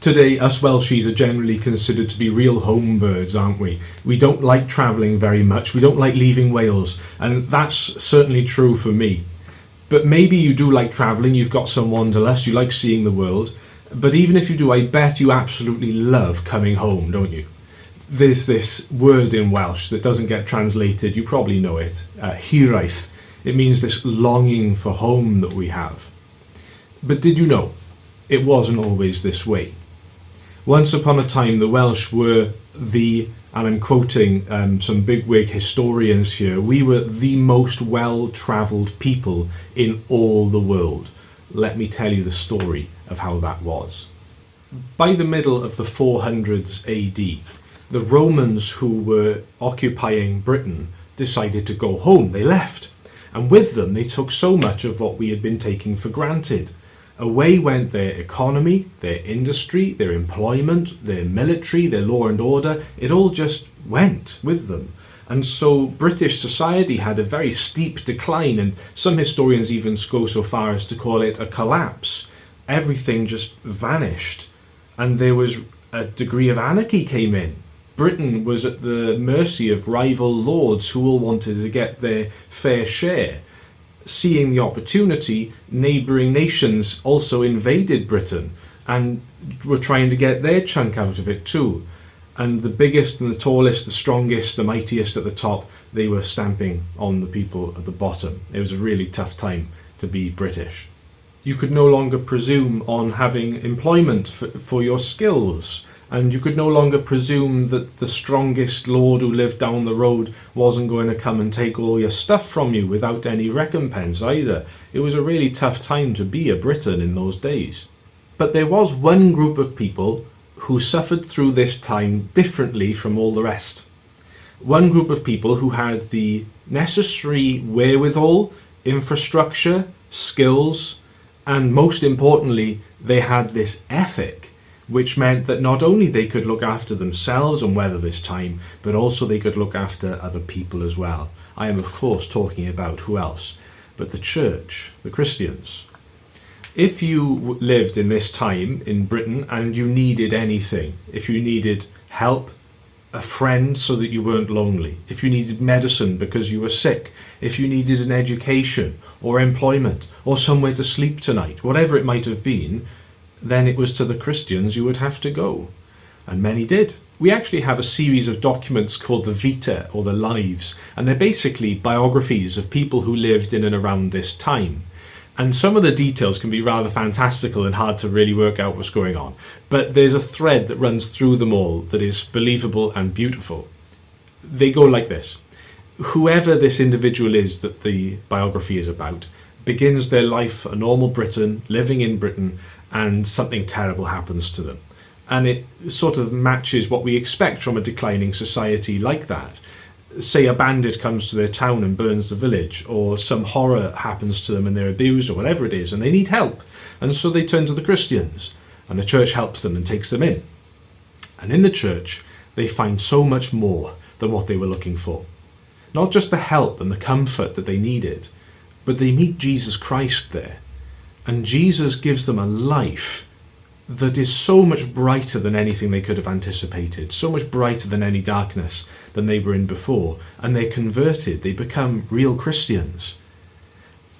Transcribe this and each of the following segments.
Today, us Welshies are generally considered to be real home birds, aren't we? We don't like travelling very much, we don't like leaving Wales, and that's certainly true for me. But maybe you do like travelling, you've got some wanderlust, you like seeing the world, but even if you do, I bet you absolutely love coming home, don't you? There's this word in Welsh that doesn't get translated, you probably know it, hiraeth. It means this longing for home that we have. But did you know, it wasn't always this way. Once upon a time, the Welsh were and I'm quoting some bigwig historians here, we were the most well-travelled people in all the world. Let me tell you the story of how that was. By the middle of the 400s AD, the Romans who were occupying Britain decided to go home. They left. And with them, they took so much of what we had been taking for granted. Away went their economy, their industry, their employment, their military, their law and order. It all just went with them. And so British society had a very steep decline, and some historians even go so far as to call it a collapse. Everything just vanished, and there was a degree of anarchy came in. Britain was at the mercy of rival lords who all wanted to get their fair share. Seeing the opportunity, neighbouring nations also invaded Britain and were trying to get their chunk out of it too. And the biggest and the tallest, the strongest, the mightiest at the top, they were stamping on the people at the bottom. It was a really tough time to be British. You could no longer presume on having employment for your skills. And you could no longer presume that the strongest lord who lived down the road wasn't going to come and take all your stuff from you without any recompense either. It was a really tough time to be a Briton in those days. But there was one group of people who suffered through this time differently from all the rest. One group of people who had the necessary wherewithal, infrastructure, skills, and most importantly, they had this ethic, which meant that not only they could look after themselves and weather this time, but also they could look after other people as well. I am of course talking about who else? But the church, the Christians. If you lived in this time in Britain and you needed anything, if you needed help, a friend so that you weren't lonely, if you needed medicine because you were sick, if you needed an education or employment or somewhere to sleep tonight, whatever it might have been, then it was to the Christians you would have to go. And many did. We actually have a series of documents called the Vita, or the Lives, and they're basically biographies of people who lived in and around this time. And some of the details can be rather fantastical and hard to really work out what's going on. But there's a thread that runs through them all that is believable and beautiful. They go like this. Whoever this individual is that the biography is about begins their life a normal Briton, living in Britain, and something terrible happens to them. And it sort of matches what we expect from a declining society like that. Say a bandit comes to their town and burns the village, or some horror happens to them and they're abused or whatever it is, and they need help. And so they turn to the Christians, and the church helps them and takes them in. And in the church, they find so much more than what they were looking for. Not just the help and the comfort that they needed, but they meet Jesus Christ there. And Jesus gives them a life that is so much brighter than anything they could have anticipated, so much brighter than any darkness than they were in before. And they're converted, they become real Christians.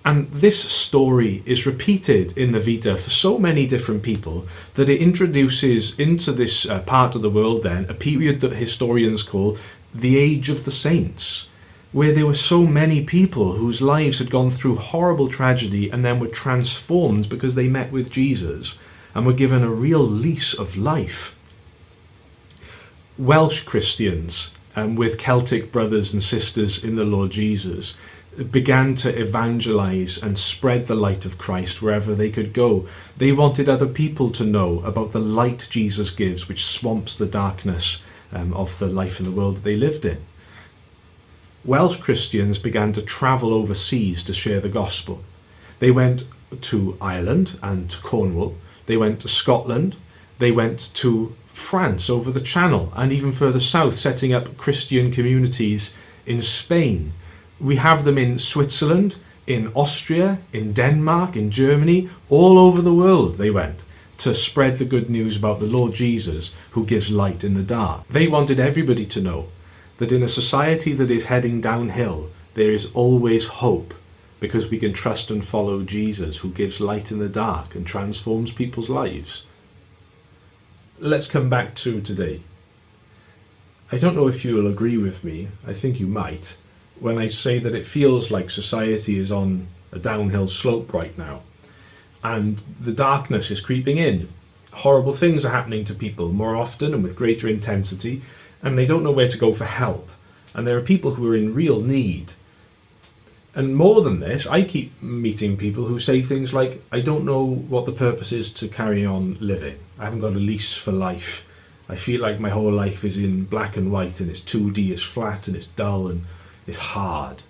And this story is repeated in the Vita for so many different people that it introduces into this part of the world then a period that historians call the Age of the Saints, where there were so many people whose lives had gone through horrible tragedy and then were transformed because they met with Jesus and were given a real lease of life. Welsh Christians, with Celtic brothers and sisters in the Lord Jesus, began to evangelize and spread the light of Christ wherever they could go. They wanted other people to know about the light Jesus gives, which swamps the darkness of the life in the world that they lived in. Welsh Christians began to travel overseas to share the gospel. They went to Ireland and to Cornwall. They went to Scotland. They went to France over the Channel and even further south, setting up Christian communities in Spain. We have them in Switzerland, in Austria, in Denmark, in Germany, all over the world they went to spread the good news about the Lord Jesus, who gives light in the dark. They wanted everybody to know that in a society that is heading downhill, there is always hope, because we can trust and follow Jesus, who gives light in the dark and transforms people's lives. Let's come back to today. I don't know if you'll agree with me, I think you might, when I say that it feels like society is on a downhill slope right now, and the darkness is creeping in. Horrible things are happening to people more often and with greater intensity, and they don't know where to go for help. And there are people who are in real need. And more than this, I keep meeting people who say things like, I don't know what the purpose is to carry on living. I haven't got a lease for life. I feel like my whole life is in black and white, and it's 2D, it's flat, and it's dull, and it's hard.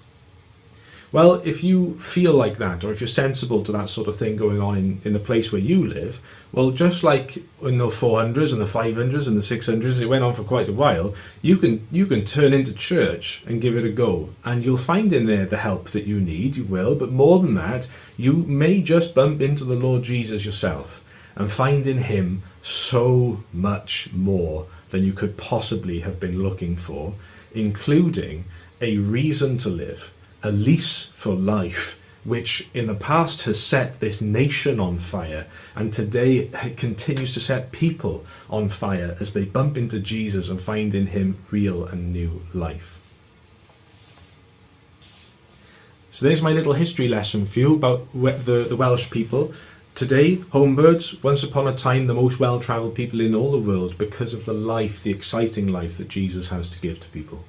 Well, if you feel like that, or if you're sensible to that sort of thing going on in the place where you live, well, just like in the 400s and the 500s and the 600s, it went on for quite a while, you can turn into church and give it a go, and you'll find in there the help that you need, you will, but more than that, you may just bump into the Lord Jesus yourself and find in him so much more than you could possibly have been looking for, including a reason to live, a lease for life, which in the past has set this nation on fire, and today it continues to set people on fire as they bump into Jesus and find in him real and new life. So there's my little history lesson for you about the Welsh people. Today, homebirds, once upon a time the most well-travelled people in all the world, because of the life, the exciting life that Jesus has to give to people.